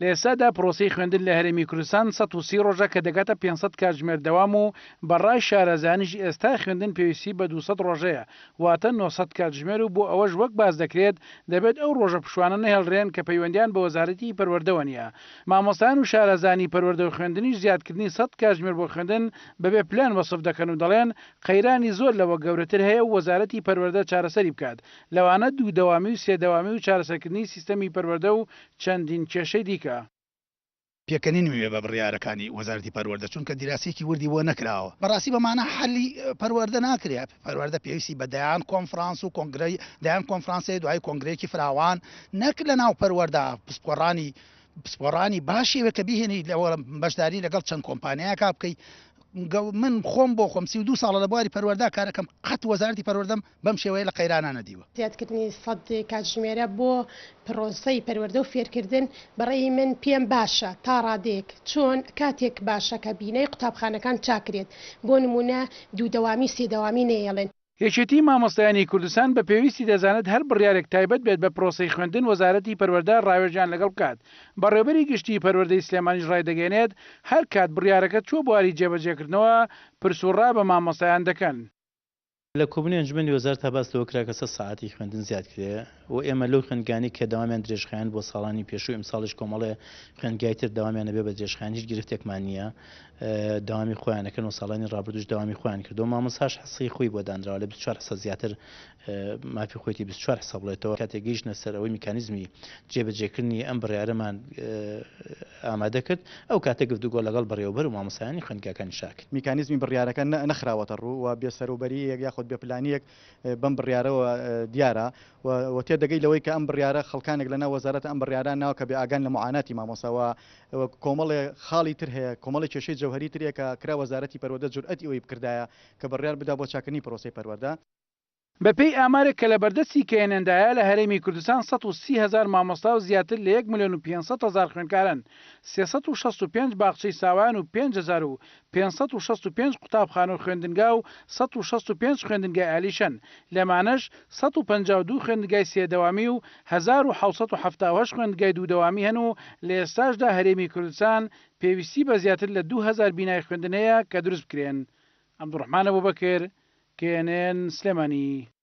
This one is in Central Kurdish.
لە ئێستادا پرۆسەی خوێندن لە هەرێمی کوردستان 130 ڕۆژە کە دەگاتە 500 کاتژمێر دەوام و بەڕای شارەزانیش ئێستا خوێندن پێویستی بە 200 ڕۆژەیە واتە 900 کاتژمێر و بۆ ئەوەش وەک باز دەکرێت دەبێت ئەو ڕۆژە پشوانە نەهێڵرێن کە پەیوەندیان بە وەزارەتی پەروەردەوە نیە. مامۆستایان و شارەزانی پەروەردە و خوێندنیش زیادکردنی 100 کاتژمێر بۆ خوێندن بەبێ پلان وەسف دەکەن و دەڵێن قەیرانی زۆر لەوە گەورەتر هەیە و وەزارەتی پەروەردە چارەسەری بکات لەوانە دوو دەوامی و سێدەوامی و چارەسەرکردنی سیستەمی پەروەردە و چەندین کێشەی دیکە. پێکەنین وێ بە بڕیارەکانی وەزارەتی پەروەردە چونکە دیراسێکی وردی بۆ نەکراوە بەڕاستی بەمانە حەلی پەروەردە ناکرێت پەروەردە پێویستی بە دەیان کۆنفرانس و کۆنگرەی دەیان کۆنفرانسی دوای کۆنگرەیەکی فراوان نەک لە ناو پەروەردە پسپۆڕانی باشیوە کە بیهێنی لەوە بەشداری لەگەڵ چەند کۆمپانیاکە بکەیت من خۆم بۆ خۆم 32 ساڵە لە بواری پەروەردا کارەکەم قەت وەزارەتی پەروەردەم بەم شێوەیە لە قەیرانە نەدیوە. زیادکردنی 100 کاتژمێرە بۆ پرۆسەی پەروەردە و فێرکردن بەڕێی من پێم باشە تا ڕادێک چۆن کاتێک باشە کە بینەی قوتابخانەکان چاکرێت بۆ نمونە دوودەوامی سێدەوامی نێڵێن. یەکێتی مامۆستایانی کوردستان بە پێویستی دەزانێت هەر بڕیارێک تایبەت بێت بە پرۆسەی خوێندن وەزارەتی پەروەردە ڕاوێژیان لەگەڵ بکات. بەڕێوەبەری گشتی پەروەردەی سلێمانیش ڕایدەگەێنێت هەر کات بڕیارەکە چوە بواری جێبەجێکردنەوە پرسوڕا بە مامۆستایان دەکەن. لە کۆبوونی ئەنجومەنی وەزارەت تا باس لەوە کرا کە 100 ساعتی خوێندن زیاد کرێ و ئێمە لەو خوێندگانی کە دەوامیان درێژخایەن بۆ ساڵانی پێشوو ئەمساڵیش کۆمەڵێ خوێندگای تر دەوامیانە بێ بە درێژخایەن هیچ گرفتێکمان نییە داوامی خۆیانەکەن و ساڵانی ڕابردوش داوامی خۆیان کردو مامۆستاش حەسی خۆی بۆ دانراوە لە 24 حسە زیاتر مافی خۆیتی 24 حسە بڵێتەوە کاتێک گەیشتنە سەر ئەوەی میکانیزمی جێبەجێکردنی ئەم بڕیارەمان ئامادە کرد ئەو کاتێک گفتوگۆ لەگەڵ بەڕێوەبەر و مامۆستایانی خوێندگاکانی شاکرد. میکانیزمی بڕیارەکە نەخراوەتە ڕوو و بێسەروبەری یاخود بێ پلانیەک بەم بڕیارەوە دیارە و تێدەگەی لەوەی کە ئەم بڕیارە خەڵکانێک لەناو وەزارەت ئەم بڕیاران ناوە کە بێ ئاگان لە معاناتی مامۆساوە کۆمەڵێ خاڵی تر هەیە کۆمەڵی کێشەی جەوهری ترێک کە کرا وەزارەتی پەروەردە جورئەتی ئەوەی بکردایە کە بڕیار بدا بۆ چاکردنی پرۆسەی پەروەردە. بەپێی ئامارێک کە لە بەردەستی کێنێندایە لە هەرێمی کوردستان 130,000 مامۆستا و زیاتر لە 1,500,000 خوێندکارن 365 باخچەی ساوان و 5,565 قوتابخانە و خوێندنگا و 165 خوێندنگای عالیشەن لەمانەش 152 خوێندنگای سێدەوامی و 1778 خوێندنگای دوودەوامی هەن و لە ئێستاشدا هەرێمی کوردستان پێویستی بە زیاتر لە 2000 بینای خوێندنەیە کە دروست بکرێن. عەبدوڕەحمان ئەبوبەکر، KNN سلێمانی.